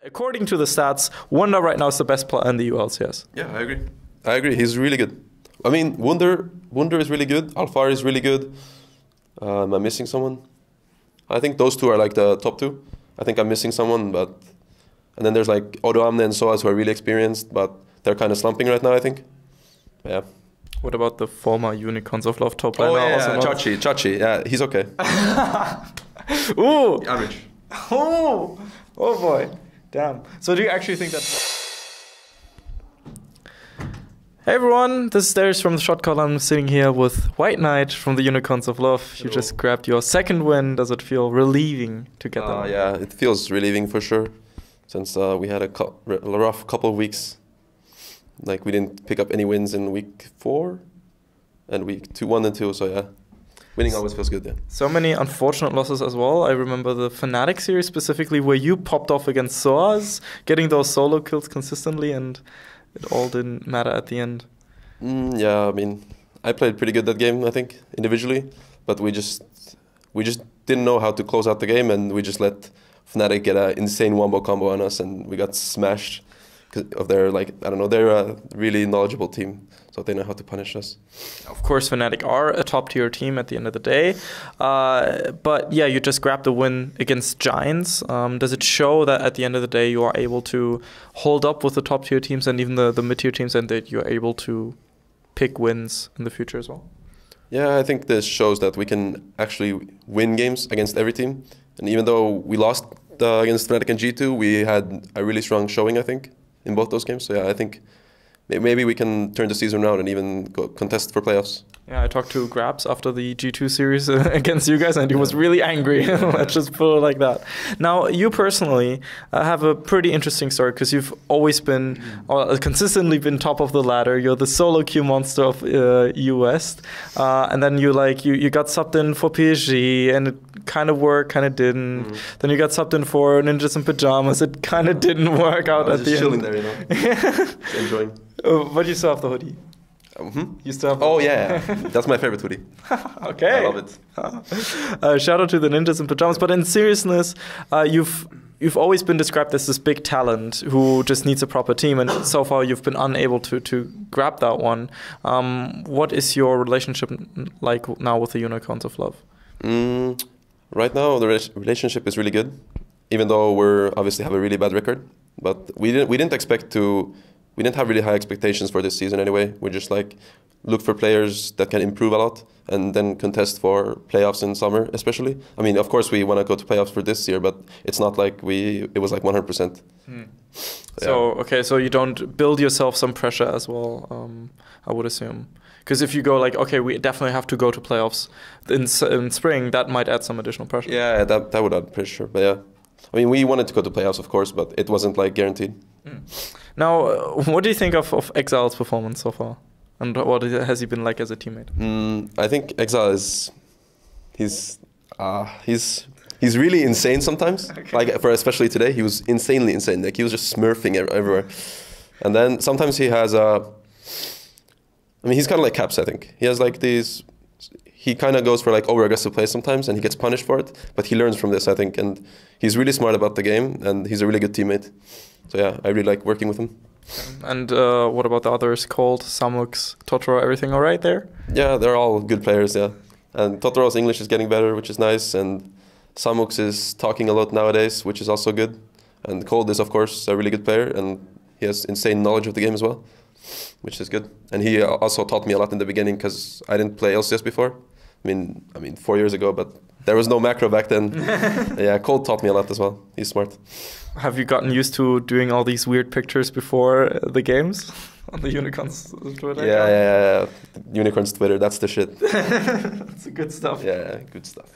According to the stats, Wunder right now is the best player in the ULCS. Yeah, I agree. I agree. He's really good. I mean, Wunder is really good. Alfar is really good. Am I missing someone? I think those two are like the top two. I think I'm missing someone, and then there's like Odo Amne and Soaz who are really experienced, but they're kind of slumping right now, I think. Yeah. What about the former Unicorns of Love top player? Oh, yeah, Chachi. Yeah, he's okay. Ooh. Average. Oh boy. Damn. So do you actually think that... Hey everyone, this is Darius from the Shotcaller. I'm sitting here with Whiteknight from the Unicorns of Love. Hello. You just grabbed your second win. Does it feel relieving to get that? Yeah, it feels relieving for sure. Since we had a rough couple of weeks. Like we didn't pick up any wins in week 4 and week 1 and 2, so yeah. Winning always feels good, yeah. So many unfortunate losses as well. I remember the Fnatic series specifically where you popped off against Soaz, getting those solo kills consistently, and it all didn't matter at the end. Yeah, I mean, I played pretty good that game, I think, individually. But we just didn't know how to close out the game, and we just let Fnatic get an insane wombo combo on us, and we got smashed of their, like, I don't know, they're a really knowledgeable team, so they know how to punish us. Of course, Fnatic are a top-tier team at the end of the day. But yeah, you just grabbed the win against Giants. Does it show that at the end of the day you are able to hold up with the top-tier teams and even the mid-tier teams, and that you're able to pick wins in the future as well? Yeah, I think this shows that we can actually win games against every team. And even though we lost against Fnatic and G2, we had a really strong showing, I think, in both those games. So yeah, I think maybe we can turn the season around and even go contest for playoffs. Yeah, I talked to Grabs after the G2 series against you guys, and he was really angry. Let's just put it like that. Now, you personally have a pretty interesting story because you've always been, or consistently been top of the ladder. You're the SoloQ monster of US, and then you got subbed in for PSG, and it kind of worked, kind of didn't. Then you got subbed in for Ninjas in Pajamas. It kind of didn't work out at the end. Just chilling there, you know, just enjoying. But you still have the hoodie. You still have yeah. That's my favorite hoodie. Okay. I love it. Shout out to the Ninjas in Pajamas. But in seriousness, you've always been described as this big talent who just needs a proper team, and so far you've been unable to grab that one. What is your relationship like now with the Unicorns of Love? Right now, the relationship is really good, even though we obviously have a really bad record. But we didn't expect to. We didn't have really high expectations for this season anyway. We just look for players that can improve a lot and then contest for playoffs in summer, especially. I mean, of course, we want to go to playoffs for this year, but it's not like it was like 100%. So you don't build yourself some pressure as well, I would assume. Because if you go like, okay, we definitely have to go to playoffs in spring, that might add some additional pressure. Yeah, that would add pressure, but yeah. I mean, we wanted to go to playoffs, of course, but it wasn't like guaranteed. Now, what do you think of Exile's performance so far? And what has he been like as a teammate? I think Exile he's really insane sometimes. Okay. Like especially today, he was insanely insane. Like he was just smurfing everywhere. And then sometimes he has he's kind of like Caps, I think. He has like these. He kind of goes for like over-aggressive plays sometimes, and he gets punished for it. But he learns from this, I think, and he's really smart about the game, and he's a really good teammate. So yeah, I really like working with him. And what about the others? Cold, Samux, Totoro, everything all right there? Yeah, they're all good players, yeah. And Totoro's English is getting better, which is nice, and Samux is talking a lot nowadays, which is also good. And Cold is, of course, a really good player, and he has insane knowledge of the game as well, which is good. And he also taught me a lot in the beginning because I didn't play LCS before. I mean, 4 years ago, but there was no macro back then. Yeah, Cold taught me a lot as well. He's smart. Have you gotten used to doing all these weird pictures before the games on the Unicorns Twitter? Yeah. Unicorns Twitter, that's the shit. That's the good stuff. Yeah, good stuff.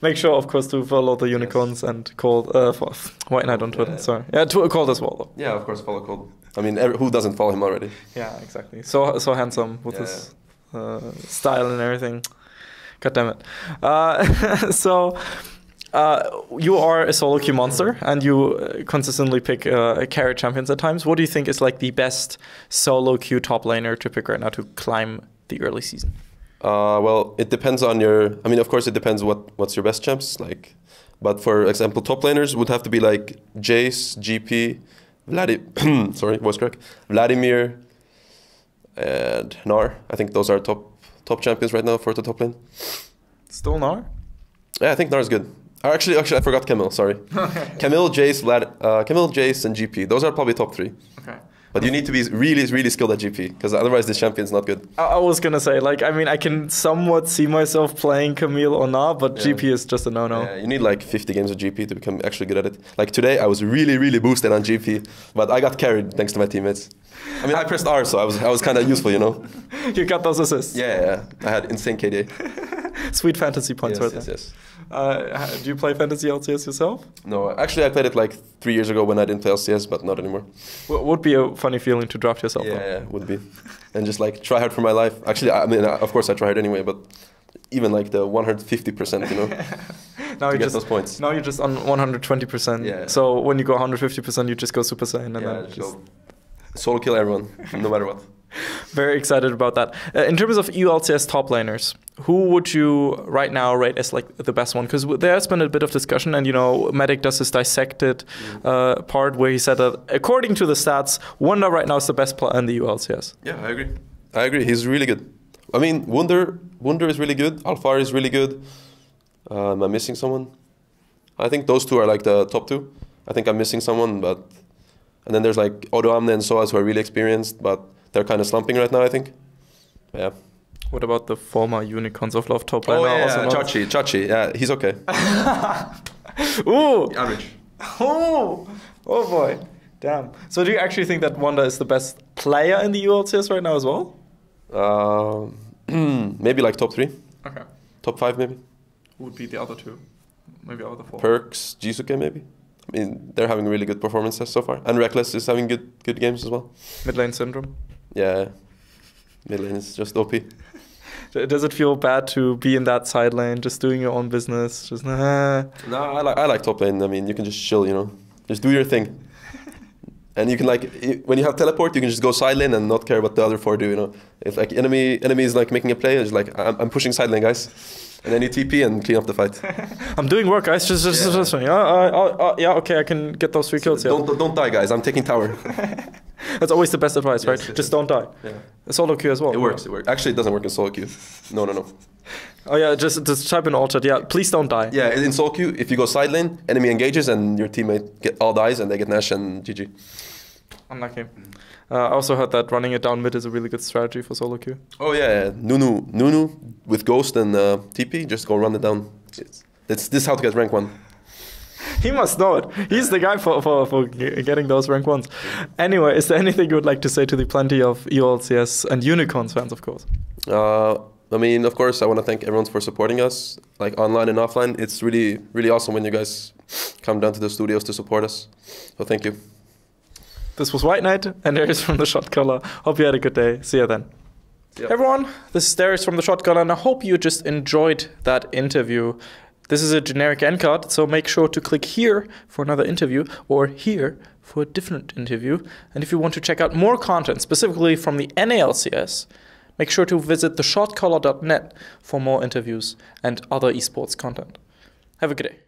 Make sure, of course, to follow the Unicorns and Cold for Whiteknight on Twitter. Sorry, Cold as well, though. Yeah, of course, follow Cold. I mean, who doesn't follow him already? Yeah, exactly. So handsome with his style and everything. God damn it. So you are a SoloQ monster, and you consistently pick carry champions at times. What do you think is like the best SoloQ top laner to pick right now to climb the early season? Well, it depends on your. I mean, of course, it depends what's your best champs. Like, But for example, top laners would have to be like Jayce, GP, sorry, voice crack, Vladimir, and Gnar. I think those are top champions right now for the top lane. Still Gnar? Yeah, I think Gnar's good. Actually, I forgot Camille. Sorry, Camille, Jayce, and GP. Those are probably top 3. Okay. But you need to be really, really skilled at GP, because otherwise this champion's not good. I was gonna say, like, I mean, I can somewhat see myself playing Camille or not, but GP is just a no-no. Yeah, you need like 50 games of GP to become actually good at it. Like today, I was really, really boosted on GP, but I got carried thanks to my teammates. I mean, I pressed R, so I was kind of useful, you know. You got those assists. Yeah, I had insane KD. Sweet fantasy points, right? Yes. Do you play fantasy LCS yourself? No, actually, I played it like 3 years ago when I didn't play LCS, but not anymore. Would be a funny feeling to draft yourself. Yeah, would be. And just like try hard for my life. Actually, I mean, of course I try hard anyway, but even like the 150%, you know, now to get those points. Now you're just on 120%. Yeah. So when you go 150%, you just go Super Saiyan. And Yeah, then just solo kill everyone, no matter what. Very excited about that. In terms of ULCS top laners, who would you right now rate as like the best one? Because there's been a bit of discussion, and you know, Medic does his dissected part where he said that according to the stats, Wunder right now is the best player in the ULCS. Yeah, I agree. He's really good. I mean, Wunder is really good. Alfar is really good. Am I missing someone? I think those 2 are like the top 2. I think I'm missing someone, and then there's like Odo Amne and Soaz who are really experienced, but they're kind of slumping right now, I think. Yeah. What about the former Unicorns of Love top laner? Oh yeah, Chachi. Yeah, he's okay. Ooh. Average. Oh boy. Damn. So do you actually think that Wunder is the best player in the ULCS right now as well? Maybe like top 3. Okay. Top 5 maybe. Who would be the other 2? Maybe other 4. Perks, Jisuke maybe. I mean, they're having really good performances so far. And Reckless is having good games as well. Mid lane syndrome? Yeah. Mid lane is just OP. Does it feel bad to be in that side lane, just doing your own business? Just No, I like top lane. I mean, you can just chill, you know. Just do your thing. And you can like, when you have teleport, you can just go side lane and not care what the other 4 do, you know. If like enemy is like making a play, it's like, I'm pushing side lane, guys. And then you TP and clean up the fight. I'm doing work, guys. Just yeah, okay, I can get those 3 kills. Yeah. Don't die, guys. I'm taking tower. That's always the best advice, right? Yes, just don't die. Yeah. SoloQ as well. It works. Actually, it doesn't work in SoloQ. No. Oh yeah, just type in alt chat. Yeah, please don't die. Yeah, in SoloQ, if you go side lane, enemy engages and your teammate all dies and they get Nash and GG. Unlucky. I also heard that running it down mid is a really good strategy for SoloQ. Oh yeah. Nunu with Ghost and TP, just go run it down. This is how to get rank 1. He must know it. He's the guy for getting those rank 1s. Anyway, is there anything you would like to say to the plenty of ULCS and Unicorns fans, of course? I mean, of course, I want to thank everyone for supporting us, like online and offline. It's really, really awesome when you guys come down to the studios to support us. So thank you. This was Whiteknight, and Darius from the Shotcaller. Hope you had a good day. See you then. Yep. Hey everyone, this is Darius from the Shotcaller, and I hope you just enjoyed that interview. This is a generic end card, so make sure to click here for another interview or here for a different interview. And if you want to check out more content, specifically from the NALCS, make sure to visit theshotcaller.net for more interviews and other esports content. Have a good day.